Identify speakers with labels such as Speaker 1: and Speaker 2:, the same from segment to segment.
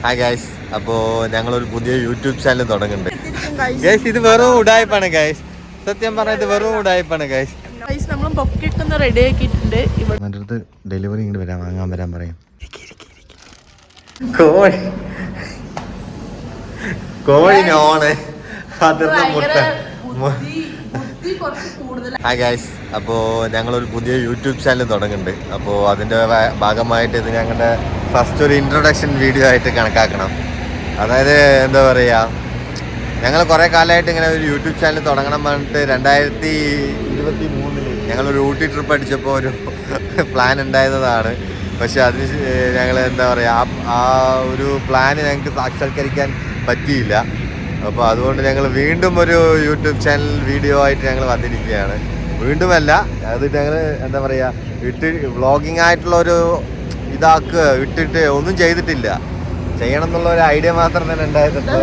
Speaker 1: Hi guys, അപ്പോൾ ഞങ്ങളൊരു പുതിയ യൂട്യൂബ് ചാനൽ തുടങ്ങുന്നുണ്ട് ഗൈസ്. ഇത് വെറും ഉടായ്പാണ് ഗൈസ്, സത്യം പറഞ്ഞാൽ ഇത് വെറും ഉടായ്പാണ് ഗൈസ്.
Speaker 2: നമ്മൾ ബൊക്കെയൊക്കെ റെഡി ആക്കിയിട്ടുണ്ട്.
Speaker 1: എൻ്റെ അടുത്ത് ഡെലിവറി ഇങ്ങോട്ട് വരാൻ വാങ്ങാൻ വരാൻ പറയും. കോഴി കോഴിനോണ് അതിർന്ന മുട്ട. ഹായ് ഗൈസ്, അപ്പോൾ ഞങ്ങളൊരു പുതിയ യൂട്യൂബ് ചാനൽ തുടങ്ങുന്നുണ്ട്. അപ്പോൾ അതിൻ്റെ ഭാഗമായിട്ട് ഇത് ഞങ്ങളുടെ ഫസ്റ്റ് ഒരു ഇൻട്രൊഡക്ഷൻ വീഡിയോ ആയിട്ട് കണക്കാക്കണം. അതായത് എന്താ പറയുക, ഞങ്ങൾ കുറേ കാലമായിട്ട് ഇങ്ങനെ ഒരു യൂട്യൂബ് ചാനൽ തുടങ്ങണം പറഞ്ഞിട്ട് 2023 ഞങ്ങളൊരു ഊട്ടി ട്രിപ്പ് അടിച്ചപ്പോൾ ഒരു പ്ലാൻ ഉണ്ടായിരുന്നതാണ്. പക്ഷെ അതിന് ഞങ്ങൾ എന്താ പറയുക, ആ ഒരു പ്ലാന് ഞങ്ങൾക്ക് സാക്ഷാത്കരിക്കാൻ പറ്റിയില്ല. അപ്പോൾ അതുകൊണ്ട് ഞങ്ങൾ വീണ്ടും ഒരു യൂട്യൂബ് ചാനൽ വീഡിയോ ആയിട്ട് ഞങ്ങൾ വന്നിരിക്കുകയാണ്. വീണ്ടുമല്ല, അത് ഞങ്ങൾ എന്താ പറയുക, വ്ളോഗിങ് ആയിട്ടുള്ളൊരു ഇട്ടിട്ട് ഒന്നും ചെയ്തിട്ടില്ല. ചെയ്യണം എന്നുള്ള ഒരു ഐഡിയ മാത്രം തന്നെ ഉണ്ടായിരുന്നു.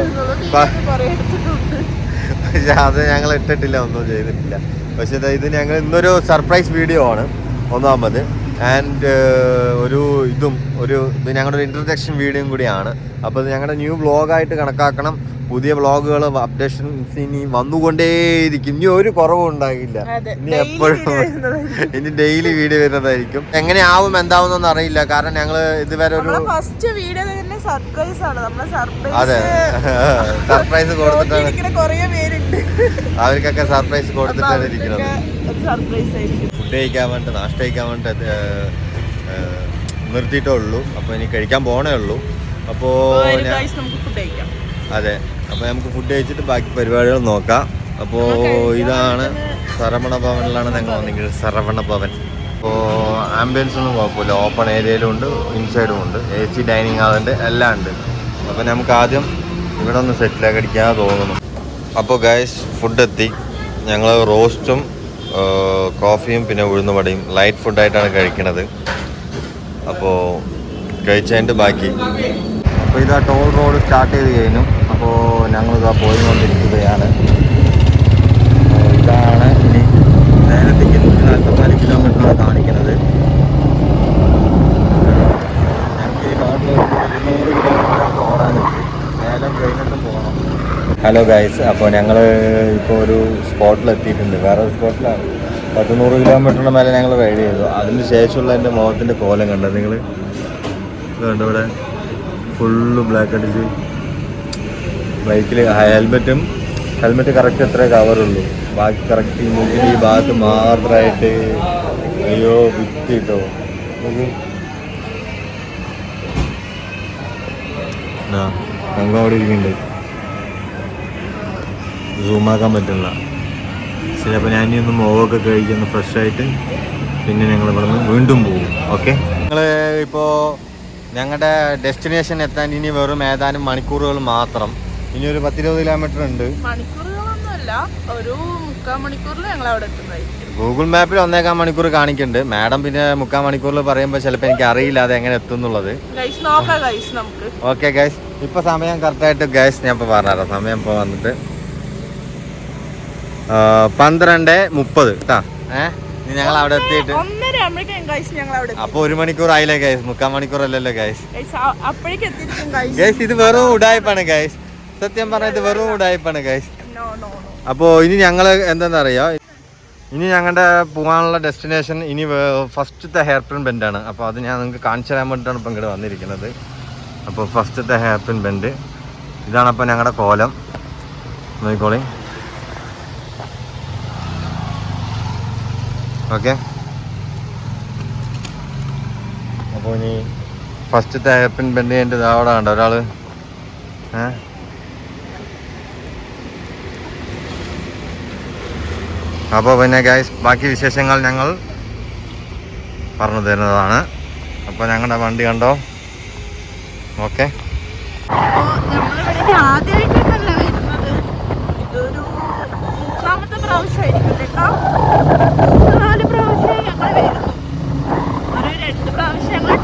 Speaker 1: പക്ഷെ അത് ഞങ്ങൾ ഇട്ടിട്ടില്ല, ഒന്നും ചെയ്തിട്ടില്ല. പക്ഷെ ഇത് ഞങ്ങൾ ഇന്നൊരു സർപ്രൈസ് വീഡിയോ ആണ് ഒന്നാമത്. ആൻഡ് ഇത് ഞങ്ങളുടെ ഒരു ഇൻട്രൊഡക്ഷൻ വീഡിയോയും കൂടിയാണ്. അപ്പോൾ ഇത് ഞങ്ങളുടെ ന്യൂ വ്ളോഗായിട്ട് കണക്കാക്കണം. പുതിയ വ്ളോഗുകൾ അപ്ഡേഷൻസ് ഇനി വന്നുകൊണ്ടേയിരിക്കും. ഇനി ഒരു കുറവും ഉണ്ടാകില്ല. ഇനി എപ്പോഴും ഇനി ഡെയിലി വീഡിയോ വരുന്നതായിരിക്കും. എങ്ങനെയാവും എന്താവുന്നൊന്നും അറിയില്ല. കാരണം ഞങ്ങൾ ഇതുവരെ ഒരു
Speaker 2: ഫസ്റ്റ് വീഡിയോ തന്നെ സർപ്രൈസ് ആണ്.
Speaker 1: അതെ, സർപ്രൈസ് കൊടുത്തിട്ടാണ് അവർക്കൊക്കെ സർപ്രൈസ് കൊടുത്തിട്ടാണ് ഇരിക്കുന്നത്. ഫുഡ് കഴിക്കാൻ വേണ്ടി, നാഷ്ട കഴിക്കാൻ വേണ്ടി നിർത്തിയിട്ടേ ഉള്ളൂ. അപ്പോൾ ഇനി കഴിക്കാൻ പോകണേ ഉള്ളൂ. അപ്പോൾ അതെ, അപ്പോൾ നമുക്ക് ഫുഡ് കഴിച്ചിട്ട് ബാക്കി പരിപാടികൾ നോക്കാം. അപ്പോൾ ഇതാണ് ശരവണ ഭവനിലാണ് ഞങ്ങൾ വന്നിരിക്കുന്നത്. ശരവണ ഭവൻ. അപ്പോൾ ആംബിയൻസ് ഒന്നും കുഴപ്പമില്ല. ഓപ്പൺ ഏരിയയിലും ഉണ്ട്, ഇൻസൈഡും ഉണ്ട്, AC ഡൈനിങ് ഹാളുണ്ട്, എല്ലാം ഉണ്ട്. അപ്പോൾ നമുക്ക് ആദ്യം ഇവിടെ ഒന്ന് സെറ്റിലാക്കി അടിക്കാൻ തോന്നുന്നു. അപ്പോൾ ഗൈസ്, ഫുഡ് എത്തി. ഞങ്ങൾ റോസ്റ്റും കോഫിയും പിന്നെ ഉഴുന്നുവടയും ലൈറ്റ് ഫുഡായിട്ടാണ് കഴിക്കുന്നത്. അപ്പോൾ കഴിച്ചതിൻ്റെ ബാക്കി. അപ്പോൾ ഇതാ ടോൾ റോഡ് സ്റ്റാർട്ട് ചെയ്ത് കഴിഞ്ഞു. അപ്പോൾ ഞങ്ങളിതാ പോയിക്കൊണ്ടിരിക്കുകയാണ്. ഇതാണ് ഇനി നേരത്തേക്ക് 144 കിലോമീറ്ററാണ് കാണിക്കുന്നത്. ഞങ്ങൾക്ക് ഈ ഭാഗത്ത് 200 കിലോമീറ്റർ ഓടാനുണ്ട്. നേരം കഴിഞ്ഞിട്ട് പോകണം. ഹലോ ഗൈസ്, അപ്പോൾ ഞങ്ങൾ ഇപ്പോൾ ഒരു സ്പോട്ടിലെത്തിയിട്ടുണ്ട്. വേറെ ഒരു സ്പോട്ടിലാണ്. 100 കിലോമീറ്ററിന് മേലെ ഞങ്ങൾ റൈഡ് ചെയ്തു. അതിന് ശേഷമുള്ള എൻ്റെ മുഖത്തിൻ്റെ കോലം കണ്ടത് നിങ്ങൾ കണ്ടോ? ഇവിടെ ഫുള്ള് ബ്ലാക്ക് അടിച്ച് ബൈക്കിൽ ഹെൽമെറ്റ് കറക്റ്റ് എത്രേ കവറുള്ളൂ. ബാക്കി കറക്റ്റ് ഈ ഭാഗത്ത് മാത്രമായിട്ട് അയ്യോ വിറ്റ് കിട്ടോ. ഞങ്ങൾ അവിടെ ഇരിക്കുന്നുണ്ട്, സൂമാക്കാൻ പറ്റില്ല. ശരി, അപ്പോൾ ഞാൻ ഇനി ഒന്ന് മുഖമൊക്കെ കഴിക്കുന്നു ഫ്രഷായിട്ട്. പിന്നെ ഞങ്ങൾ ഇവിടെ നിന്ന് വീണ്ടും പോകും. ഓക്കെ, ഞങ്ങൾ ഇപ്പോൾ ഞങ്ങളുടെ ഡെസ്റ്റിനേഷൻ എത്താൻ ഇനി വെറും ഏതാനും മണിക്കൂറുകൾ മാത്രം. ഇനി ഒരു 10-20 കിലോമീറ്റർ ഉണ്ട്. ഗൂഗിൾ മാപ്പിൽ 1.25 മണിക്കൂർ കാണിക്കുന്നുണ്ട്. മാഡം പിന്നെ 3/4 മണിക്കൂറിൽ പറയുമ്പോൾ ചിലപ്പോൾ എനിക്ക് അറിയില്ല അത് എങ്ങനെ എത്തും എന്നുള്ളത്. ഓക്കെ ഗൈസ്, ഇപ്പൊ സമയം കറക്റ്റായിട്ട് ഗൈസ് ഞാൻ ഇപ്പോൾ പറഞ്ഞുതരാം. സമയം ഇപ്പോൾ വന്നിട്ട് 12:30 കേട്ടാ. ഇനി ഞങ്ങൾ അവിടെ എത്തിയിട്ട് അപ്പൊ 1 മണിക്കൂർ ആയില്ലേ ഗൈസ്? 3/4 മണിക്കൂർ അല്ലല്ലോ ഗൈസ്. ഗൈസ്, ഇത് വെറും ഉടായ്പാണ് ഗൈസ്, സത്യം പറഞ്ഞാൽ ഇത് വെറും ഉടായ്പാണ് ഗൈസ്. അപ്പോൾ ഇനി ഞങ്ങൾ എന്താണെന്ന് അറിയാം, ഇനി ഞങ്ങളുടെ പോകാനുള്ള ഡെസ്റ്റിനേഷൻ ഇനി ഫസ്റ്റത്തെ ഹെയർ പിൻ ബെൻഡാണ്. അപ്പോൾ അത് ഞാൻ നിങ്ങൾക്ക് കാണിച്ചു തരാൻ വേണ്ടിയിട്ടാണ് ഇപ്പം ഇങ്ങോട്ട് വന്നിരിക്കുന്നത്. അപ്പോൾ ഫസ്റ്റത്തെ ഹെയർ പിൻ ബെൻഡ് ഇതാണ്. അപ്പോൾ ഞങ്ങളുടെ കോലം നോക്കിക്കോളി. ഓക്കെ, അപ്പോൾ ഇനി ഫസ്റ്റത്തെ ഹെയർ പിൻ ബെൻഡ് ചെയ്യേണ്ടത് അവിടെ കണ്ടോ ഒരാൾ. അപ്പോൾ പിന്നെ ഗൈസ്, ബാക്കി വിശേഷങ്ങൾ ഞങ്ങൾ പറഞ്ഞു തരുന്നതാണ്. അപ്പോൾ ഞങ്ങളുടെ വണ്ടി കണ്ടോ. ഓക്കെ,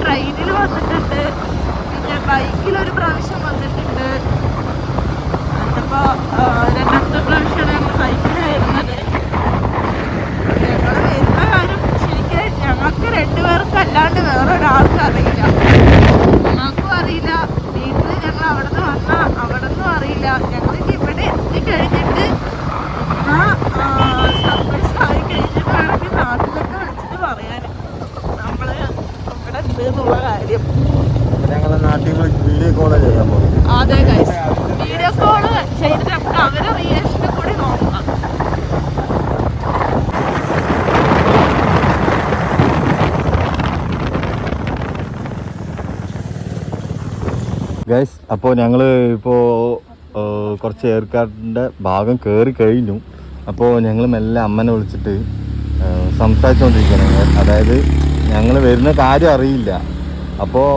Speaker 2: ട്രെയിനിൽ വന്നിട്ടുണ്ട്, പിന്നെ ബൈക്കിലൊരു പ്രാവശ്യം വന്നിട്ടുണ്ട്. അപ്പോൾ രണ്ടാമത്തെ പ്രാവശ്യമാണ് ഞങ്ങൾ ബൈക്കിൽ വരുന്നത്. ഞങ്ങൾ വരുന്ന കാര്യം ശരിക്കും ഞങ്ങൾക്ക് 2 പേർക്ക് അല്ലാണ്ട് വേറൊരാൾക്കും അറിയില്ല. ഞങ്ങൾക്കും അറിയില്ല, വീട്ടിൽ ഞങ്ങൾ അവിടെ നിന്ന് വന്നാൽ അവിടെ നിന്നും അറിയില്ല. ഞങ്ങൾ ഇവിടെ എത്തിക്കഴിഞ്ഞിട്ട് സർപ്രൈസ് ആയി കഴിഞ്ഞിട്ട് വേണമെങ്കിൽ നാട്ടിലൊക്കെ വിളിച്ചിട്ട് പറയാൻ നമ്മള് ഇവിടെ ഉണ്ട് എന്നുള്ള കാര്യം.
Speaker 1: ഞങ്ങളെ നാട്ടിൽ വീഡിയോ കോള് ചെയ്യാൻ പോകും.
Speaker 2: അതെ ഗൈസ്, വീഡിയോ കോള് ചെയ്തിട്ട് നമുക്ക് അവരെ റിയാക്ഷനെ കൂടി നോക്കാം.
Speaker 1: ഗൈസ്, അപ്പോൾ ഞങ്ങൾ ഇപ്പോൾ കുറച്ച് എയർകാർട്ടിൻ്റെ ഭാഗം കയറി കഴിഞ്ഞു. അപ്പോൾ ഞങ്ങൾ മെല്ലെ അമ്മനെ വിളിച്ചിട്ട് സംസാരിച്ചുകൊണ്ടിരിക്കുകയാണ്. അതായത് ഞങ്ങൾ വരുന്ന കാര്യം അറിയില്ല. അപ്പോൾ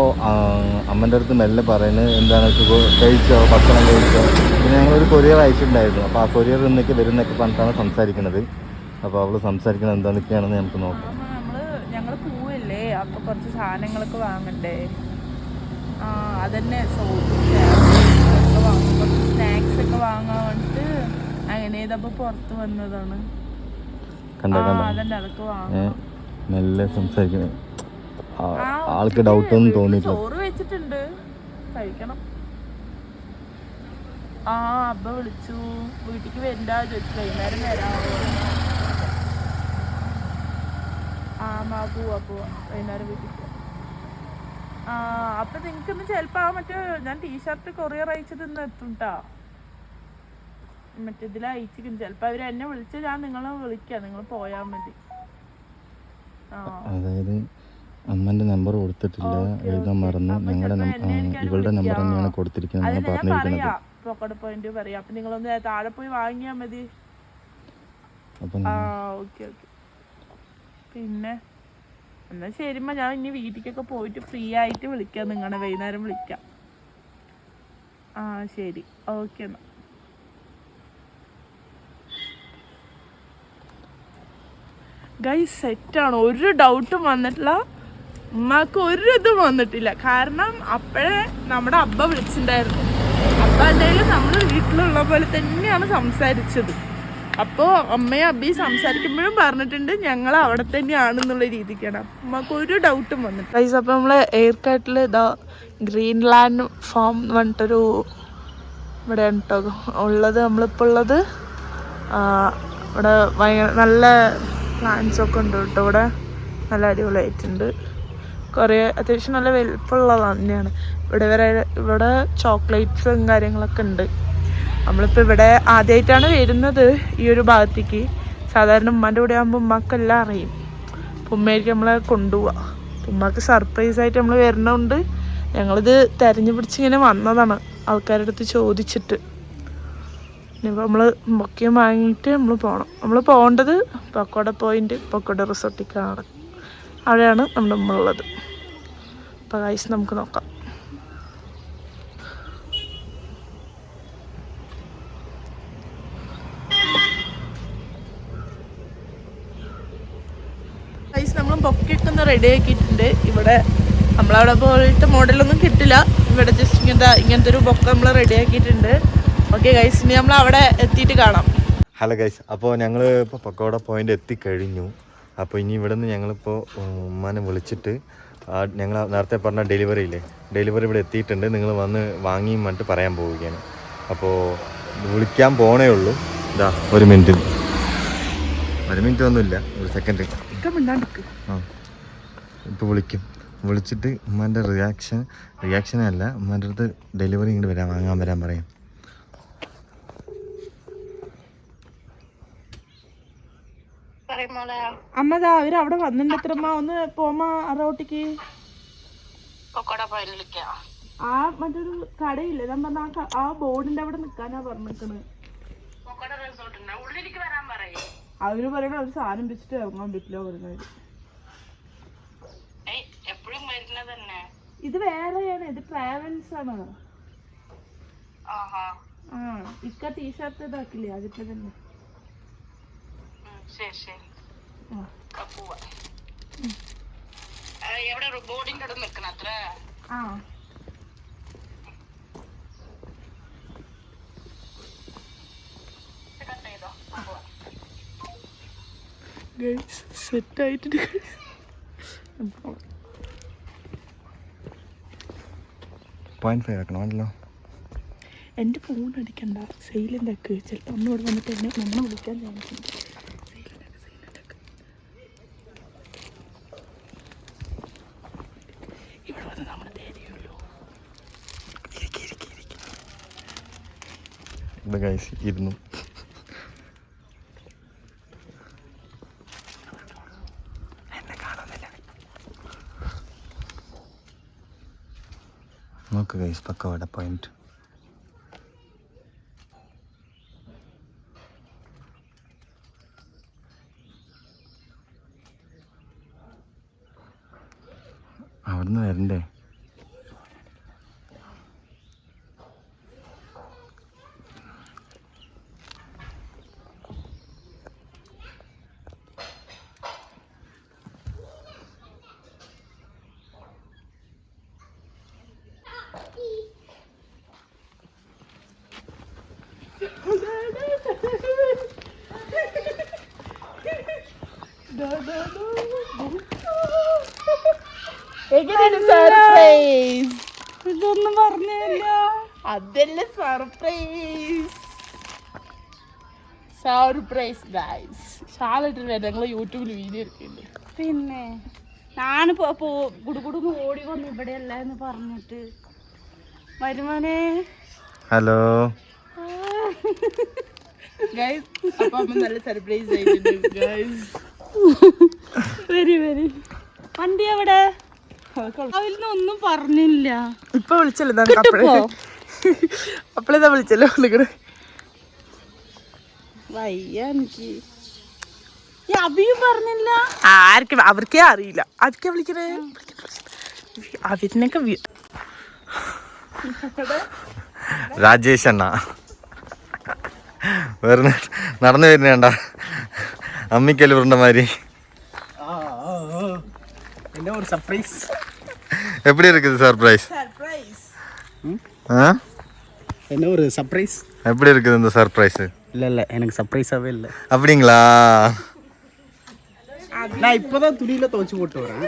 Speaker 1: അമ്മൻ്റെ അടുത്ത് മെല്ലെ പറയുന്നത് എന്താണ്, കഴിച്ചോ, ഭക്ഷണം കഴിച്ചോ. പിന്നെ ഞങ്ങളൊരു കൊറിയർ അയച്ചിട്ടുണ്ടായിരുന്നു. അപ്പോൾ ആ കൊറിയർ ഇന്നൊക്കെ വരുന്നൊക്കെ പറഞ്ഞിട്ടാണ് സംസാരിക്കുന്നത്. അപ്പോൾ അവൾ സംസാരിക്കുന്നത് എന്താണെന്നൊക്കെയാണെന്ന് നമുക്ക് നോക്കാം.
Speaker 2: ഞങ്ങൾ പോവല്ലേ, അപ്പോൾ കുറച്ച് സാധനങ്ങളൊക്കെ വാങ്ങണ്ടേ. അതന്നെ സോപ്പ് കുറച്ച് സ്നാക്സ് ഒക്കെ വാങ്ങാൻ വേണ്ടിട്ട് അങ്ങനെ ഇതപ്പോ പുറത്ത് വന്നതാണ്. അതന്നെ അതൊക്കെ വാങ്ങാം.
Speaker 1: നല്ല സംസാരിക്കുന്നത് ആൾക്ക് ഡൗട്ടൊന്നും തോന്നിയിട്ടില്ല.
Speaker 2: ചോറ് വെച്ചിട്ടുണ്ട്, കഴിക്കണം. അബ്ബ വിളിച്ചു, വീട്ടിക്ക് വരണ്ടാ ചോദിച്ചു. വൈകുന്നേരം വരാമോ? പോവാ വൈകുന്നേരം വീട്ടിൽ. അപ്പൊ നിങ്ങൾക്കൊന്ന് ചിലപ്പോ മറ്റേ ഞാൻ ടീഷർട്ട് കൊറിയർ അയച്ചത് ഇന്ന് എത്തും ട്ടാ. മറ്റേതിൽ അയച്ചിരിക്കും. ചിലപ്പോ അവര് എന്നെ വിളിച്ച് ഞാൻ നിങ്ങളെ വിളിക്കാം, നിങ്ങൾ പോയാ മതി.
Speaker 1: അതായത് അമ്മന്റെ നമ്പർ കൊടുത്തിട്ടില്ല, എഴുതാൻ മറന്നു. ഇവളുടെ നമ്പർ തന്നെയാണ് കൊടുത്തിരിക്കുന്നത് പറഞ്ഞിരിക്കുന്നത്.
Speaker 2: പോക്കോട് പോയിന്റ് പറയാം. അപ്പൊ നിങ്ങളൊന്ന് താഴെ പോയി വാങ്ങിയാ മതി. ഓക്കെ. പിന്നെ എന്നാ ശരിമ്മ, ഞാൻ ഇനി വീട്ടിലേക്കൊക്കെ പോയിട്ട് ഫ്രീ ആയിട്ട് വിളിക്കാം നിങ്ങളെ. വൈകുന്നേരം വിളിക്കാം. ശരി, ഓക്കെ. എന്നാ ഗൈസ് സെറ്റാണ്, ഒരു ഡൗട്ടും വന്നിട്ടില്ല. ഉമ്മാക്ക് ഒരു ഇതും വന്നിട്ടില്ല. കാരണം അപ്പോഴേ നമ്മുടെ അബ്ബ വിളിച്ചിട്ടുണ്ടായിരുന്നു. അബ്ബ എന്തായാലും നമ്മൾ വീട്ടിലുള്ള പോലെ തന്നെയാണ് സംസാരിച്ചത്. അപ്പോൾ അമ്മയും അബ്ബയും സംസാരിക്കുമ്പോഴും പറഞ്ഞിട്ടുണ്ട് ഞങ്ങൾ അവിടെ തന്നെയാണെന്നുള്ള രീതിക്കാണ്. നമുക്ക് ഒരു ഡൗട്ടും വന്നിട്ട് ഗൈസ്. അപ്പോൾ നമ്മൾ എയർകാർട്ടിൽ ഇതാ ഗ്രീൻലാൻഡ് ഫാം എന്ന് പറഞ്ഞിട്ടൊരു ഇവിടെയാണ് കേട്ടോ ഉള്ളത്. നമ്മളിപ്പോൾ ഉള്ളത് ഇവിടെ നല്ല പ്ലാന്റ്സൊക്കെ ഉണ്ട് കേട്ടോ. ഇവിടെ നല്ല അടിപൊളിയായിട്ടുണ്ട്. കുറേ അത്യാവശ്യം നല്ല വലുപ്പമുള്ളത് തന്നെയാണ്. ഇവിടെ ചോക്ലേറ്റ്സും കാര്യങ്ങളൊക്കെ ഉണ്ട്. നമ്മളിപ്പോൾ ഇവിടെ ആദ്യമായിട്ടാണ് വരുന്നത് ഈ ഒരു ഭാഗത്തേക്ക്. സാധാരണ ഉമ്മാൻ്റെ കൂടെ ആകുമ്പോൾ ഉമ്മാക്കെല്ലാം അറിയും. അപ്പം ഉമ്മയായിരിക്കും നമ്മളെ കൊണ്ടുപോവുക. ഉമ്മാക്ക് സർപ്രൈസായിട്ട് നമ്മൾ വരുന്നതുകൊണ്ട് ഞങ്ങളിത് തിരഞ്ഞു പിടിച്ചിങ്ങനെ വന്നതാണ് ആൾക്കാരുടെ അടുത്ത് ചോദിച്ചിട്ട്. ഇനിയിപ്പോൾ നമ്മൾ ബൊക്കയും വാങ്ങിയിട്ട് നമ്മൾ പോകണം. നമ്മൾ പോകേണ്ടത് പക്കോട പോയിൻ്റ്, പക്കോട റിസോർട്ടിലേക്കാണ്. അവിടെയാണ് നമ്മുടെ ഉള്ളത്. അപ്പോൾ ഗൈസ് നമുക്ക് നോക്കാം. നമ്മൾ ബൊക്കെയൊക്കെ ഒന്ന് റെഡി ആക്കിയിട്ടുണ്ട്. ഇവിടെ നമ്മളവിടെ പോലത്തെ മോഡലൊന്നും കിട്ടില്ല. ഇവിടെ ജസ്റ്റ് ഇങ്ങനത്തെ ഒരു ബൊക്കെ നമ്മൾ റെഡി ആക്കിയിട്ടുണ്ട്. ഓക്കെ ഗൈസ്, ഇനി നമ്മൾ അവിടെ എത്തിയിട്ട് കാണാം.
Speaker 1: ഹലോ ഗൈസ്, അപ്പോൾ ഞങ്ങൾ ഇപ്പോൾ പക്കോട പോയിന്റ് എത്തിക്കഴിഞ്ഞു. അപ്പോൾ ഇനി ഇവിടെ നിന്ന് ഞങ്ങളിപ്പോൾ ഉമ്മാനെ വിളിച്ചിട്ട് ഞങ്ങൾ നേരത്തെ പറഞ്ഞ ഡെലിവറി ഇവിടെ എത്തിയിട്ടുണ്ട്. നിങ്ങൾ വന്ന് വാങ്ങിയും പറഞ്ഞിട്ട് പറയാൻ പോവുകയാണ്. അപ്പോൾ വിളിക്കാൻ പോണേ ഉള്ളൂ. ഇതാ ഒരു മിനിറ്റ് ഒന്നുമില്ല, ഒരു സെക്കൻഡ്. ഇപ്പോൾ വിളിച്ചിട്ട് ഉമ്മാൻ്റെ റിയാക്ഷനല്ല, ഉമ്മാൻ്റെ അടുത്ത് ഡെലിവറി ഇങ്ങോട്ട് വാങ്ങാൻ വരാൻ പറയാം.
Speaker 2: അമ്മതാ അവര് അവിടെ വന്നിട്ടുണ്ട്. എത്രമ്മ ഒന്ന് പോമാ റോട്ടിക്ക്. ആ മറ്റൊരു കടയില്ലേ, ഞാൻ പറഞ്ഞ ആ ബോർഡിന്റെ അവിടെ നിക്കാനാ പറഞ്ഞിരിക്കണ്. അവര് പറയണ ഒരു സാധനം വെച്ചിട്ട് ഇറങ്ങാൻ പറ്റില്ല പറഞ്ഞവര്. ഇത് വേറെയാണ്, ഇത് ട്രാവൽസ് ആണ്. ഇക്ക ടീഷർട്ട് ഇതാക്കില്ലേ അതിപ്പോ തന്നെ. സെറ്റ് ആയിട്ടുണ്ട്.
Speaker 1: 0.5 ആക്കണമല്ലോ.
Speaker 2: എൻ്റെ ഫോൺ അടിക്കണ്ട, സൈലൻ്റ് ആക്ക്. ചിലപ്പോൾ അമ്മ ഇവിടെ വന്നിട്ട് എന്നെ നമ്മൾ വിളിക്കാൻ ചാൻസുണ്ട്. ഇവിടെ വന്ന് നമ്മൾ തേടിയുള്ളൂ.
Speaker 1: ഇത് ഗൈസ് ഇരുന്നു. നോക്ക് ഗൈസ്, പക്കവട പോയിന്റ്. അവിടുന്ന് വരണ്ടേ?
Speaker 2: സർപ്രൈസ് ഇതൊന്നും പറഞ്ഞില്ല. അതല്ലേ സർപ്രൈസ്. Surprise guys. ഷാലിട്ടില്ല, ഞങ്ങൾ യൂട്യൂബിൽ വീഡിയോ എടുക്കുന്നുണ്ട്.
Speaker 3: പിന്നെ ഞാനിപ്പോ കുടുകുടുന്ന് ഓടി വന്നു ഇവിടെ അല്ല എന്ന് പറഞ്ഞിട്ട്. വരുമാനേ
Speaker 1: ഹലോ
Speaker 2: ഗൈസ്. അപ്പൊ അമ്മ നല്ല സർപ്രൈസ് ആയിട്ടുണ്ട് ഗൈസ്.
Speaker 3: വരി വരി. വണ്ടി എവിടെ? അവരിന്ന് ഒന്നും പറഞ്ഞില്ല.
Speaker 2: ഇപ്പൊ വിളിച്ചല്ലോ, അപ്പളേതാ വിളിച്ചല്ലോ.
Speaker 3: വയ്യ എനിക്ക്. അഭിയും പറഞ്ഞില്ല.
Speaker 2: ആർക്കും അവർക്കേ അറിയില്ല. ആർക്കാ വിളിക്കണേ? അവരിനൊക്കെ
Speaker 1: രാജേഷ് അണ്ണ വേറെ നടന്നു വരുന്നേണ്ട അമ്മിക്കല് ഉരുണ്ടമാതിരി.
Speaker 4: ஒரு சர்ப்ரைஸ்.
Speaker 1: எப்படி இருக்குது சர்ப்ரைஸ்?
Speaker 4: என்ன ஒரு சர்ப்ரைஸ்?
Speaker 1: எப்படி இருக்குது இந்த சர்ப்ரைஸ்?
Speaker 4: இல்ல எனக்கு சர்ப்ரைஸாவே இல்ல.
Speaker 1: அப்படிங்களா?
Speaker 4: நான் இப்போதான் துணியில துவைச்சு போட்டு வரேன்.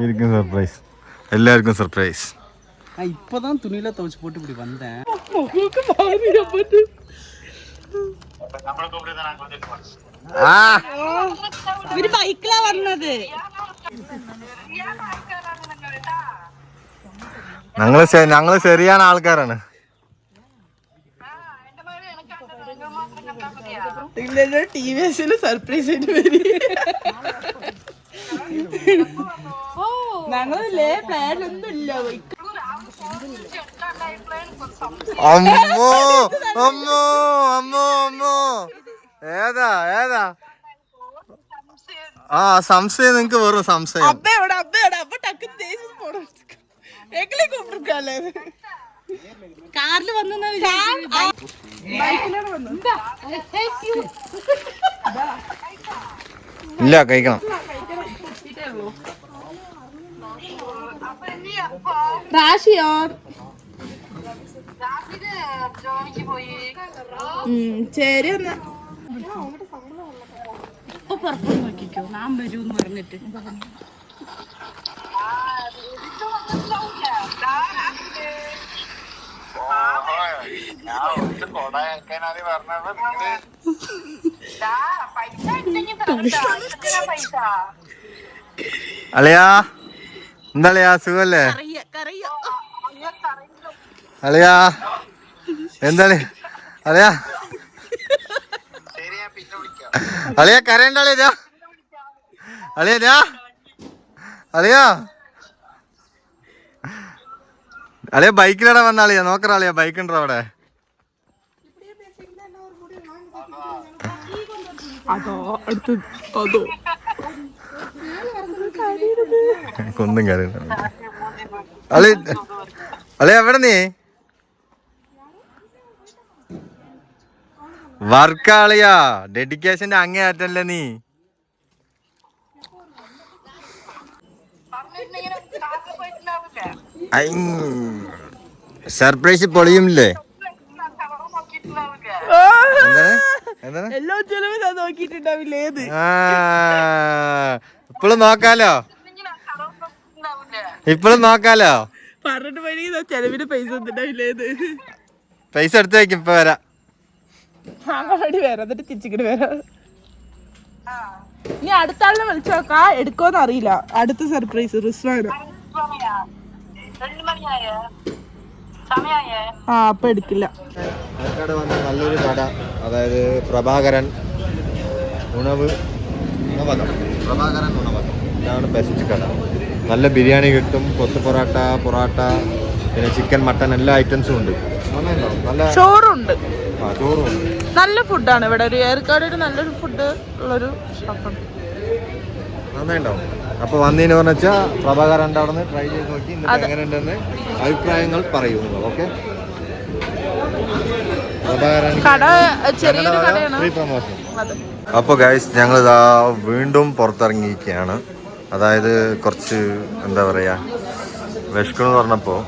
Speaker 1: இருக்கும் சர்ப்ரைஸ், எல்லாருக்கும் சர்ப்ரைஸ்.
Speaker 4: நான் இப்போதான் துணியில துவைச்சு போட்டு இப்படி வந்தேன்.
Speaker 3: ഇവര് ബൈക്കിലാ വന്നത്.
Speaker 1: ഞങ്ങള് ശരിയാണ് ആൾക്കാരാണ്.
Speaker 2: ടിവിഎസില് സർപ്രൈസ് ആയിട്ട് വരും. ഞങ്ങളില്ലേ പ്ലാനൊന്നും ഇല്ല.
Speaker 1: അമ്മോ അമ്മോ അമ്മോ അമ്മോ ഏതാ ഏതാ? ആ സംശയം, നിങ്ങക്ക് വെറും സംശയം.
Speaker 2: അബ്ബയോടെ അബ്ബ ടക്കുന്ന് ദേശം പോണം. എങ്ങനെ കൂപ്പിട്ടിരിക്കാല്ലേ?
Speaker 3: കാറിൽ വന്നു
Speaker 1: ഇല്ല, കഴിക്കണം.
Speaker 2: റാഷിയോ? ശരി എന്നാ
Speaker 3: ഇപ്പൊ പുറത്തു നോക്കിക്കോ, ഞാൻ വരൂന്ന് പറഞ്ഞിട്ട്.
Speaker 1: അളിയാ, എന്താളിയാ, സുഖല്ലേ? അളിയാ എന്താണ്? അളിയാ അളിയാ കരയണ്ട. അളിയാ അളിയാ അളിയാ അളിയാ ബൈക്കിലൂടെ വന്ന അളിയാ, നോക്കറ അളിയാ, ബൈക്ക് ഉണ്ടോ അവിടെ?
Speaker 2: അതോ അടുത്ത് അതോ
Speaker 1: കൊന്നും കരയുന്നു. അളിയ എവിടെ നീ? വർക്കാളിയാ, ഡെഡിക്കേഷന്റെ അങ്ങേയറ്റല്ലേ നീ? സർപ്രൈസ് പൊളിയുമില്ലേ?
Speaker 2: എല്ലാം ചെലവ് നോക്കിട്ടുണ്ടാവില്ലേ?
Speaker 1: ഇപ്പോഴും നോക്കാലോ. ഇപ്പോഴും നോക്കാലോ.
Speaker 2: പറഞ്ഞിട്ട് പോയി ചെലവിന് പൈസ തന്നിട്ടില്ലേത്.
Speaker 1: പൈസ എടുത്ത് വെക്കും, ഇപ്പൊ വരാം.
Speaker 2: വാങ്ങാൻ വേണ്ടി വരാം, എന്നിട്ട് തിരിച്ചിട്ട് വരാം. ഇനി അടുത്ത ആളിനെ വിളിച്ചു നോക്കാ, എടുക്കുമെന്ന് അറിയില്ല. അടുത്ത സർപ്രൈസ് റിസ്വാന. ആ അപ്പൊ എടുക്കില്ല.
Speaker 1: പാലക്കാട് വന്ന നല്ലൊരു കട, അതായത് പ്രഭാകരൻ ഉണവകം. ഇതാണ് ബെസ്റ്റ് കട. നല്ല ബിരിയാണി കിട്ടും, കൊത്തു പൊറോട്ട, പിന്നെ ചിക്കൻ, മട്ടൺ എല്ലാ ഐറ്റംസും ഉണ്ട്. നല്ല
Speaker 2: ചോറുണ്ട്.
Speaker 1: ചോറും ഉണ്ട്.
Speaker 2: നല്ല ഫുഡാണ് ഇവിടെ. ഒരു ഏർക്കാട് ഒരു നല്ലൊരു ഫുഡ് ഉള്ളൊരു ഷോപ്പാണ്.
Speaker 1: നന്നായിട്ടുണ്ടാവും. അപ്പൊ വന്നതിന് പറഞ്ഞാ പ്രഭാകരൻ്റെ അവിടെ നിന്ന് ട്രൈ ചെയ്ത് നോക്കി എങ്ങനെ ഉണ്ടെന്ന് അഭിപ്രായങ്ങൾ പറയൂ. ഓക്കെ,
Speaker 2: കട ചെറിയൊരു കടയാണ്.
Speaker 1: അപ്പോൾ ഗൈസ്, ഞങ്ങളിതാ വീണ്ടും പുറത്തിറങ്ങിയിരിക്കുകയാണ്. അതായത് കുറച്ച് എന്താ പറയുക, വിശക്കെന്ന് പറഞ്ഞപ്പോൾ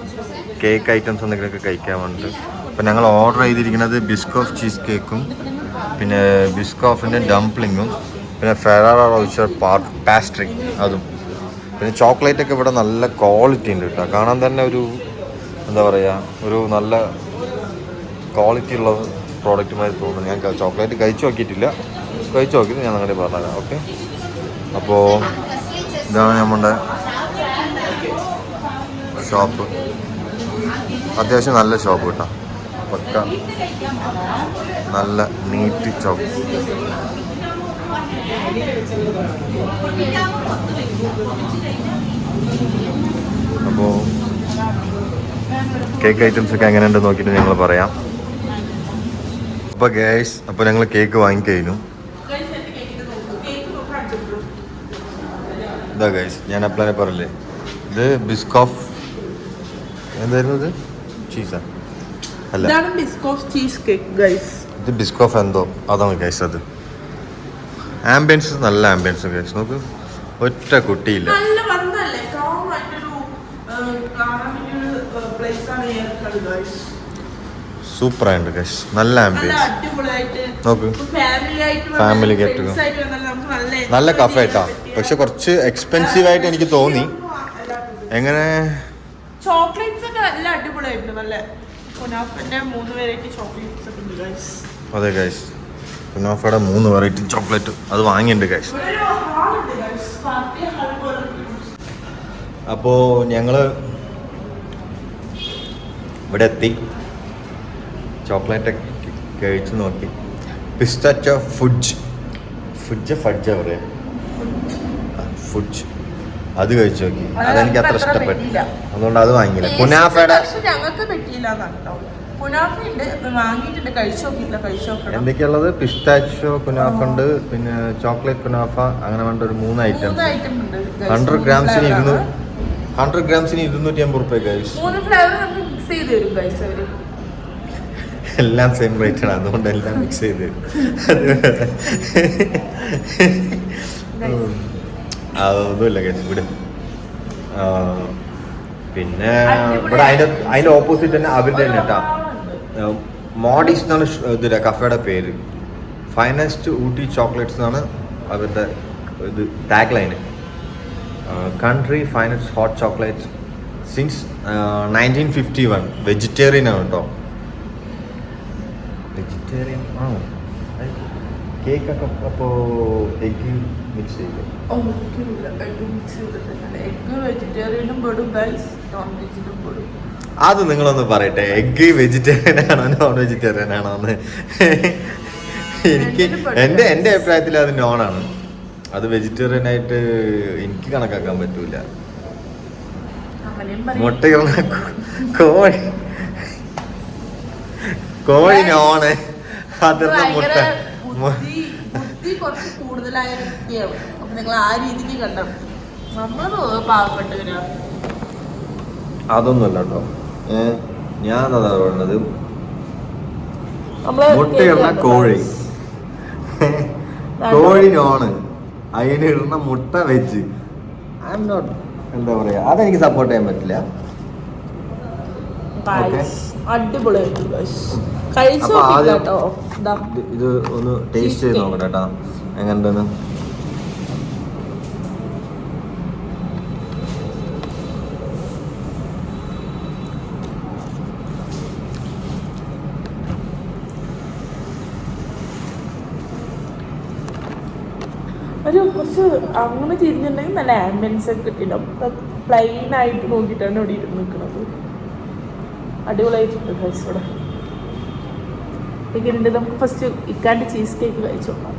Speaker 1: കേക്ക് ഐറ്റംസ് എന്തെങ്കിലുമൊക്കെ കഴിക്കാൻ വേണ്ടിയിട്ട്. അപ്പോൾ ഞങ്ങൾ ഓർഡർ ചെയ്തിരിക്കുന്നത് ബിസ്കോഫ് ചീസ് കേക്കും, പിന്നെ ബിസ്കോഫിൻ്റെ ഡംപ്ലിങ്ങും, പിന്നെ ഫെറാറ റോച്ചർ പാസ്ട്രി അതും. പിന്നെ ചോക്ലേറ്റൊക്കെ ഇവിടെ നല്ല ക്വാളിറ്റി ഉണ്ട് കേട്ടോ. കാണാൻ തന്നെ ഒരു എന്താ പറയുക, ഒരു നല്ല ക്വാളിറ്റി ഉള്ള പ്രോഡക്റ്റുമായി തോന്നുന്നു. ഞാൻ ചോക്ലേറ്റ് കഴിച്ചു നോക്കിയിട്ടില്ല, കഴിച്ചു നോക്കിയിട്ട് ഞാൻ നിങ്ങളുടെ പറഞ്ഞുതരാം. ഓക്കെ, അപ്പോൾ ഇതാണ് നമ്മുടെ ഷോപ്പ്. അത്യാവശ്യം നല്ല ഷോപ്പ് കേട്ടോ, പക്ക നല്ല നീറ്റ് ഷോപ്പ്. അപ്പോൾ കേക്ക് ഐറ്റംസ് ഒക്കെ എങ്ങനെയുണ്ട് നോക്കിയിട്ട് ഞങ്ങൾ പറയാം. അപ്പോൾ ഗൈസ്, അപ്പോൾ ഞങ്ങൾ കേക്ക് വാങ്ങിക്കഴിഞ്ഞു. ഇതാ ഗൈസ്, ഞാൻ അപ്ലാനെ പറയില്ലേ, ഇത് ബിസ്കോഫ് എന്തായിരുന്നു, ഇത് ചീസാ അല്ല,
Speaker 2: ബിസ്കോഫ് ചീസ് കേക്ക് ഗൈസ്.
Speaker 1: ഇത് ബിസ്കോഫ് എന്തോ അതാണ് ഗൈസ്. അത് ആംബിയൻസ് നല്ല ആംബിയൻസ് ഗൈസ്. നോക്ക്, ഒറ്റ കുട്ടിയില്ല. സൂപ്പറായിട്ട് ഗൈസ്, നല്ല ആംബിയൻസ്. നോക്ക്, ഫാമിലി ഗെറ്റ് നല്ല കഫേ കേട്ടോ. പക്ഷെ കുറച്ച് എക്സ്പെൻസീവ് ആയിട്ട് എനിക്ക് തോന്നി. എങ്ങനെ
Speaker 2: ചോക്ലേറ്റ്സ് ഒക്കെ നല്ല അടിപൊളിയായിട്ടുണ്ട്. നല്ല കുനാഫന്റെ 3 വെറൈറ്റി ചോക്ലേറ്റ്സ് ഒക്കെ ഉണ്ട് ഗൈസ്.
Speaker 1: അതെ ഗൈസ്, കുനാഫയുടെ 3 വെറൈറ്റി ചോക്ലേറ്റ് അത് വാങ്ങിയിട്ടുണ്ട് ഗൈസ്. അപ്പോൾ ഞങ്ങൾ ഇവിടെ എത്തി, ചോക്ലേറ്റ് കഴിച്ച് നോക്കി. പിസ്റ്റാച്ചോ ഫുഡ്ജ് പറയാ, ഫുഡ്ജ് അത് കഴിച്ചു നോക്കി. അതെനിക്ക് അത്ര ഇഷ്ടപ്പെട്ടില്ല, അതുകൊണ്ട് അത് വാങ്ങിയില്ല. കുനാഫയുടെ
Speaker 2: ഞങ്ങൾക്ക് പറ്റിയില്ല.
Speaker 1: എന്തൊക്കെയുള്ളത്, പിസ്റ്റാച്ചോ കുനാഫ ഉണ്ട്, പിന്നെ ചോക്ലേറ്റ് കുനാഫ, അങ്ങനെ വേണ്ട ഒരു 3 ഐറ്റംസ്. 100 ഗ്രാംസിന് 250 റുപ്യ ഗൈസ്. എല്ലാം സെയിം റേറ്റ് ആണ്, അതുകൊണ്ട് എല്ലാം മിക്സ് ചെയ്ത് അതൊന്നുമില്ല ഗൈസ് ഇവിടെ. പിന്നെ ഇവിടെ അതിന്റെ ഓപ്പോസിറ്റ് തന്നെ അവരുടെ തന്നെ കേട്ടോ, മോഡീസ് എന്നാണ് ഇതില്ല കഫേയുടെ പേര്. ഫൈനസ്റ്റ് ഊട്ടി ചോക്ലേറ്റ്സ് എന്നാണ് അവരുടെ ഇത് tag line. Country finest hot chocolates since 1951. Vegetarian ആണ് കേട്ടോ. വെജിറ്റേറിയൻ ആ കേക്കൊക്കെ. അപ്പോൾ എഗ് മിക്സ് ചെയ്യും. അത് നിങ്ങളൊന്ന് പറയട്ടെ, എഗ് വെജിറ്റേറിയൻ ആണോ നോൺ വെജിറ്റേറിയൻ ആണോ എന്ന്. എനിക്ക് എൻ്റെ അഭിപ്രായത്തിൽ അത് നോണാണ്. അത് വെജിറ്റേറിയൻ ആയിട്ട് എനിക്ക് കണക്കാക്കാൻ പറ്റൂല. മുട്ടയുള്ള കോഴി നോണ്, അതിർന്ന മുട്ട.
Speaker 2: കൂടുതലായ വ്യക്തിയാണ്. അപ്പൊ നിങ്ങൾ ആ രീതിക്ക് കണ്ടോ, നമ്മള് പാവപ്പെട്ടവരാണ്.
Speaker 1: അതൊന്നുമല്ല കേട്ടോ, ഞാൻ അതാ പറയുന്നത്. മുട്ടയുള്ള കോഴി, കോഴിനോണ്, അതിനിടുന്ന മുട്ട വെച്ച് ഐ എം നോട്ട്, എന്താ പറയാ, അതെനിക്ക് സപ്പോർട്ട് ചെയ്യാൻ പറ്റില്ല. ഇത് ഒന്ന് ടേസ്റ്റ് ചെയ്ത് നോക്കട്ടെ കേട്ടോ, എങ്ങനെയുണ്ടെന്ന്.
Speaker 2: ഒരു കുറച്ച് അങ്ങനെ തിരിഞ്ഞിട്ടുണ്ടെങ്കിൽ നല്ല ആംബിയൻസ് ഒക്കെ കിട്ടിയിട്ടുണ്ടാവും. പ്ലെയിൻ ആയിട്ട് നോക്കിയിട്ടാണ് ഇവിടെ ഇരുന്ന് നിൽക്കുന്നത്. അടിപൊളിയായിട്ടുണ്ട് കഴിച്ചു ഇവിടെ. എങ്ങനെയുണ്ട്? നമുക്ക് ഫസ്റ്റ് ഇക്കാൻ്റെ ചീസ് കേക്ക് കഴിച്ചു നോക്കാം.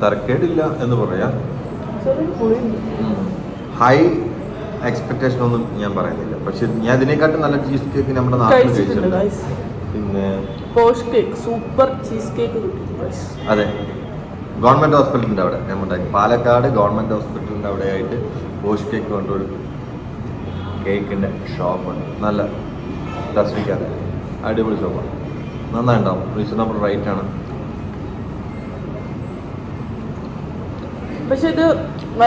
Speaker 1: തരക്കേടില്ല എന്ന് പറയാം. ഹൈ എക്സ്പെക്ടേഷൻ ഒന്നും ഞാൻ പറയുന്നില്ല, പക്ഷെ ഞാൻ ഇതിനെക്കാട്ടും നല്ല ചീസ് കേക്ക് നമ്മുടെ നാട്ടിൽ കഴിച്ചിട്ടുണ്ട്. പിന്നെ
Speaker 2: posh cake, super cheese cake കിട്ടും.
Speaker 1: അതെ, ഗവൺമെന്റ് ഹോസ്പിറ്റലിന്റെ അവിടെ നമ്മുടെ പാലക്കാട് ഗവൺമെന്റ് ഹോസ്പിറ്റലിന്റെ അവിടെ ആയിട്ട് പോഷ് കേക്ക് കൊണ്ടൊരു കേക്കിന്റെ ഷോപ്പുണ്ട്. നല്ല തസ്വിക്കാതെ അടിപൊളി ഷോപ്പാണ്. നന്നായിട്ടുണ്ടാവും, റീസണബിൾ റേറ്റ് ആണ്.
Speaker 2: പക്ഷെ ഇത്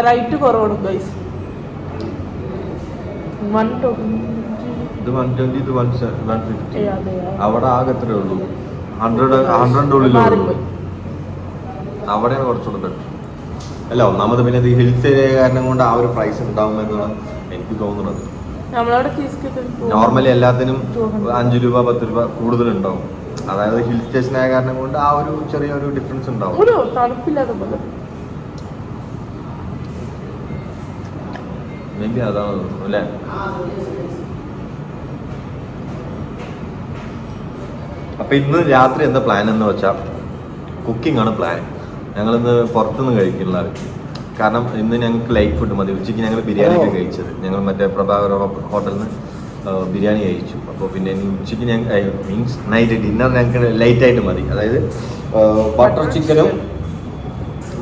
Speaker 2: റൈറ്റ് കുറവാണ് ഗൈസ്.
Speaker 1: ഇത് 120, ഇത് 150. അവിടെ ആകെ എത്രയേ ഉള്ളൂ? 100 ഉള്ളിലുള്ളൂ. അവിടെയാണ് കുറച്ചുകൂടെ ബെറ്റർ. അല്ല, ഒന്നാമത് പിന്നെ ഇത് ഹിൽസ് ഏരിയ കാരണം കൊണ്ട് ആ ഒരു പ്രൈസ് ഉണ്ടാവുമെന്നാണ് എനിക്ക് തോന്നുന്നത്. നോർമലി എല്ലാത്തിനും 5 രൂപ 10 രൂപ കൂടുതലുണ്ടാവും. അതായത് ഹിൽ സ്റ്റേഷൻ ആയ കാരണം കൊണ്ട് ആ ഒരു ചെറിയൊരു ഡിഫറൻസ് ഉണ്ടാവും.
Speaker 2: തണുപ്പില്ലാതെ പോലെ.
Speaker 1: മേ ബി അതാണ് തോന്നുന്നു അല്ലേ? അപ്പൊ ഇന്ന് രാത്രി എന്താ പ്ലാൻ എന്ന് വെച്ചാൽ കുക്കിംഗ് ആണ് പ്ലാൻ. ഞങ്ങളിന്ന് പുറത്തുനിന്ന് കഴിക്കുന്നത്. കാരണം ഇന്ന് ഞങ്ങൾക്ക് ലൈറ്റ് ഫുഡ് മതി. ഉച്ചയ്ക്ക് ഞങ്ങൾ ബിരിയാണി ഒക്കെ കഴിച്ചത്. ഞങ്ങൾ മറ്റേ പ്രഭാകര ഹോട്ടലിൽ നിന്ന് ബിരിയാണി കഴിച്ചു. അപ്പോൾ പിന്നെ ഉച്ചയ്ക്ക് മീൻസ് നൈറ്റ് ഡിന്നർ ഞങ്ങൾക്ക് ലൈറ്റായിട്ട് മതി. അതായത് ബട്ടർ ചിക്കനും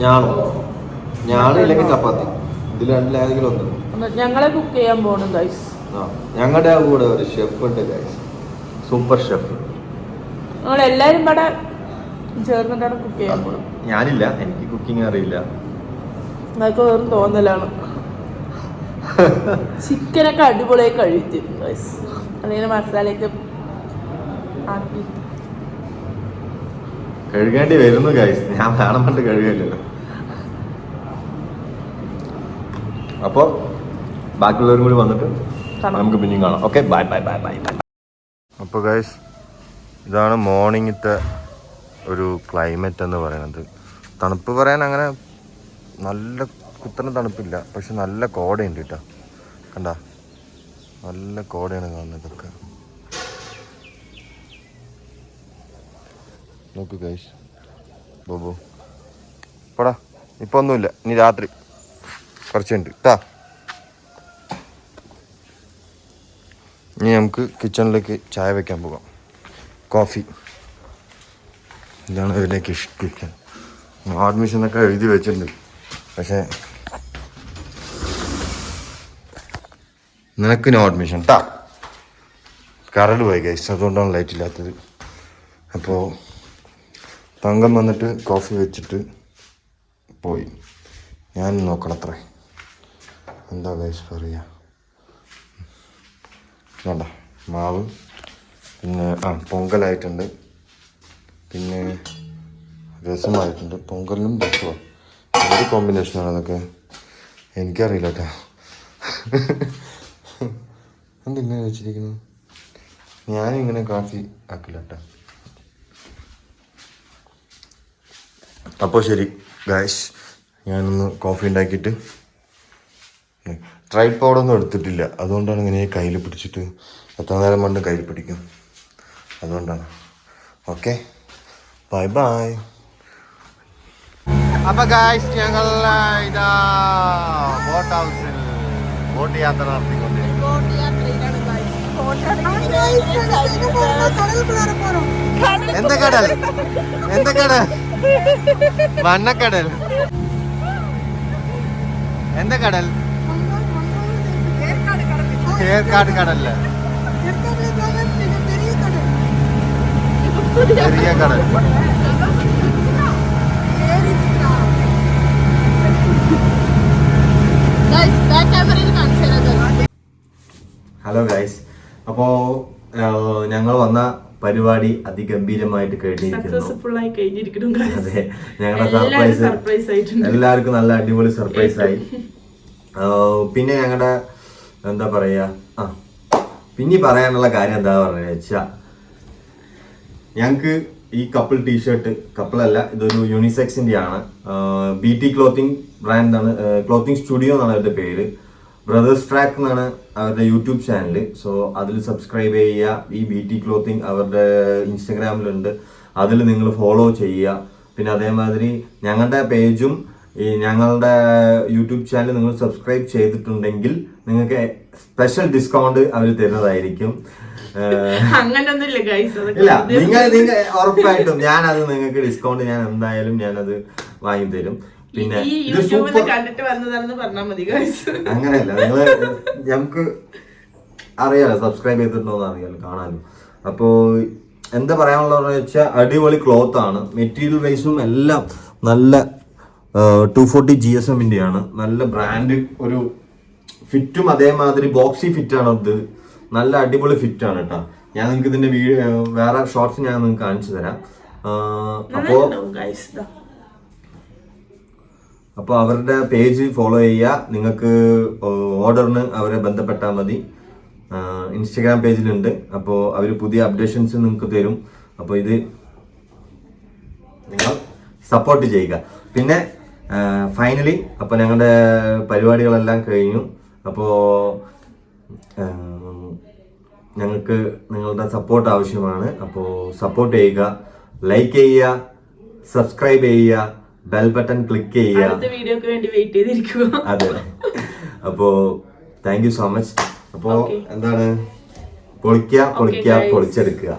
Speaker 1: ഞാനും ഇല്ലെങ്കിൽ ചപ്പാത്തി, ഇതിൽ രണ്ടിലേതെങ്കിലും ഒന്ന്.
Speaker 2: ഞങ്ങളെ കുക്ക് ചെയ്യാൻ പോകണം ഗൈസ്.
Speaker 1: ഞങ്ങളുടെ കൂടെ ഒരു ഷെഫ് ഉണ്ട് ഗൈസ്, സൂപ്പർ ഷെഫ്.
Speaker 2: ഞങ്ങൾ എല്ലാവരും ഇവിടെ ചേർന്നിട്ടാണ് കുക്ക് ചെയ്യാൻ പോകണം.
Speaker 1: ഞാനില്ല, എനിക്ക് കുക്കിംഗ് അറിയില്ല.
Speaker 2: അതൊക്കെ വെറും തോന്നലാണ്. ചിക്കനൊക്കെ അടിപൊളിയായി കഴിച്ചു ഗൈസ്. അല്ലെങ്കിൽ മസാലയൊക്കെ ആക്കി
Speaker 1: കഴുകേണ്ടി വരുന്നു ഗൈസ്. ഞാൻ വേണം പണ്ട് കഴുകില്ലല്ലോ. അപ്പോൾ ബാക്കിയുള്ളവരും കൂടി വന്നിട്ട് നമുക്ക് പിന്നെയും കാണാം. Okay, bye bye bye bye bye. അപ്പോൾ ഗൈസ്, ഇതാണ് മോർണിംഗത്തെ ഒരു ക്ലൈമറ്റ് എന്ന് പറയുന്നത്. തണുപ്പ് പറയാൻ അങ്ങനെ നല്ല കുത്തനെ തണുപ്പില്ല, പക്ഷെ നല്ല കോടയുണ്ട് കേട്ടോ. കണ്ട, നല്ല കോടയാണ് കാണുന്നത്. ഇതൊക്കെ നോക്ക് ഗൈസ്. ബോബോ പോടാ, ഇപ്പൊ ഒന്നുമില്ല, ഇനി രാത്രി കുറച്ചുണ്ട് കേട്ടാ. ഇനി നമുക്ക് കിച്ചണിലേക്ക് ചായ വെക്കാൻ പോകാം. കോഫി, ഇതാണ് ഇതിലേക്ക് ഇഷ്ടം. അഡ്മിഷനൊക്കെ എഴുതി വെച്ചിട്ടുണ്ട്, പക്ഷേ നിനക്ക് നോ അഡ്മിഷൻ ട്ടാ. കറണ്ട് പോയി ഗൈസ്, അതുകൊണ്ടാണ് ലൈറ്റ് ഇല്ലാത്തത്. അപ്പോൾ തങ്കം വന്നിട്ട് കോഫി വെച്ചിട്ട് പോയി. ഞാൻ നോക്കണത്രേ എന്താ ഗൈസ് പറയുക. വേണ്ട, മാവ് പിന്നെ പൊങ്കലായിട്ടുണ്ട്, പിന്നെ രസമായിട്ടുണ്ട്. പൊങ്കലിനും രസമോ എന്ത് കോമ്പിനേഷനാണ് അതൊക്കെ എനിക്കറിയില്ല കേട്ടോ. എന്തിങ്ങനെ വെച്ചിരിക്കുന്നു? ഞാനിങ്ങനെ കാഫി ആക്കില്ല കേട്ടോ. അപ്പോൾ ശരി ഗൈസ്, ഞാനൊന്ന് കോഫി ഉണ്ടാക്കിയിട്ട്, ട്രൈപോഡൊന്നും എടുത്തിട്ടില്ല, അതുകൊണ്ടാണ് ഇങ്ങനെ കയ്യിൽ പിടിച്ചിട്ട് എത്ര നേരം കൊണ്ട് കയ്യിൽ പിടിക്കും, അതുകൊണ്ടാണ്. Okay, bye bye. അപ്പൊ ഗായ്സ്, ഞങ്ങൾ ഇതാ ബോട്ട് ഹൗസിൽ ബോട്ട് യാത്ര നടത്തിക്കൊണ്ടിരിക്കുന്നു. എന്താ കടൽ? എന്താ കടൽ? വണ്ണക്കടൽ. എന്താ കടൽ? ഏർക്കാട് കടല്ലേ? ചെറിയ കടൽ. ഹലോ ഗൈസ്, അപ്പോ ഞങ്ങൾ വന്ന പരിപാടി അതിഗംഭീരമായിട്ട് കഴിഞ്ഞിരിക്കുന്നു. അതെ, ഞങ്ങളുടെ സർപ്രൈസ് എല്ലാവർക്കും നല്ല അടിപൊളി സർപ്രൈസ് ആയി. പിന്നെ ഞങ്ങളുടെ എന്താ പറയുക പിന്നെ പറയാനുള്ള കാര്യം എന്താ പറയുക വെച്ചാൽ ഞങ്ങൾക്ക് ഈ കപ്പിൾ ടീഷർട്ട് കപ്പിളല്ല ഇതൊരു യൂണിസെക്സിൻ്റെ ആണ്. BT ക്ലോത്തിങ് ബ്രാൻഡാണ്, ക്ലോത്തിങ് സ്റ്റുഡിയോ എന്നാണ് അവരുടെ പേര്. ബ്രദേഴ്സ് ട്രാക്ക് എന്നാണ് അവരുടെ യൂട്യൂബ് ചാനൽ. സോ അതിൽ സബ്സ്ക്രൈബ് ചെയ്യുക. ഈ BT ക്ലോത്തിങ് അവരുടെ ഇൻസ്റ്റഗ്രാമിലുണ്ട്, അതിൽ നിങ്ങൾ ഫോളോ ചെയ്യുക. പിന്നെ അതേമാതിരി ഞങ്ങളുടെ പേജും ഈ ഞങ്ങളുടെ യൂട്യൂബ് ചാനൽ നിങ്ങൾ സബ്സ്ക്രൈബ് ചെയ്തിട്ടുണ്ടെങ്കിൽ നിങ്ങൾക്ക് സ്പെഷ്യൽ ഡിസ്കൗണ്ട് അവർ തരുന്നതായിരിക്കും.
Speaker 2: അങ്ങനൊന്നുമില്ല ഗൈസ്.
Speaker 1: ഇല്ല, നിങ്ങൾ ഉറപ്പായിട്ടും ഞാനത് നിങ്ങൾക്ക് ഡിസ്കൗണ്ട് ഞാൻ എന്തായാലും ഞാനത് വാങ്ങിത്തരും. പിന്നെ ഇത് സൂപ്പർ
Speaker 2: കണ്ടിട്ട് വന്നതാണെന്ന് പറഞ്ഞാൽ മതി ഗൈസ്.
Speaker 1: അങ്ങനെയല്ല, നിങ്ങൾ നമുക്ക് അറിയാലോ, സബ്സ്ക്രൈബ് ചെയ്തിട്ടുണ്ടോന്ന് അറിയാലോ, കാണാലോ. അപ്പോൾ എന്താ പറയാനുള്ളതെന്ന് വെച്ചാൽ അടിപൊളി ക്ലോത്ത് ആണ്. മെറ്റീരിയൽ വൈസും എല്ലാം നല്ല 240 GSM ആണ്. നല്ല ബ്രാൻഡ്, ഒരു ഫിറ്റും അതേമാതിരി ബോക്സി ഫിറ്റാണ്. ഇത് നല്ല അടിപൊളി ഫിറ്റാണ് കേട്ടോ. ഞാൻ നിങ്ങൾക്ക് ഇതിന്റെ വീഡിയോ വേറെ ഷോർട്സ് ഞാൻ നിങ്ങൾക്ക് കാണിച്ചു തരാം. അപ്പോൾ അവരുടെ പേജ് ഫോളോ ചെയ്യുക. നിങ്ങൾക്ക് ഓർഡറിന് അവരെ ബന്ധപ്പെട്ടാൽ മതി. ഇൻസ്റ്റഗ്രാം പേജിലുണ്ട്. അപ്പോൾ അവർ പുതിയ അപ്ഡേഷൻസ് നിങ്ങൾക്ക് തരും. അപ്പോൾ ഇത് നിങ്ങൾ സപ്പോർട്ട് ചെയ്യുക. പിന്നെ ഫൈനലി അപ്പോൾ ഞങ്ങളുടെ പരിപാടികളെല്ലാം കഴിഞ്ഞു. അപ്പോൾ ഞങ്ങൾക്ക് നിങ്ങളുടെ സപ്പോർട്ട് ആവശ്യമാണ്. അപ്പോൾ സപ്പോർട്ട് ചെയ്യുക, ലൈക്ക് ചെയ്യുക, സബ്സ്ക്രൈബ് ചെയ്യുക, ബെൽ ബട്ടൺ ക്ലിക്ക് ചെയ്യുക.
Speaker 2: വീഡിയോക്ക് വേണ്ടി വെയിറ്റ് ചെയ്തിരിക്കുക.
Speaker 1: അതെ. അപ്പോൾ താങ്ക് യു സോ മച്ച്. അപ്പോൾ എന്താണ്, പൊളിക്കുക പൊളിച്ചെടുക്കുക.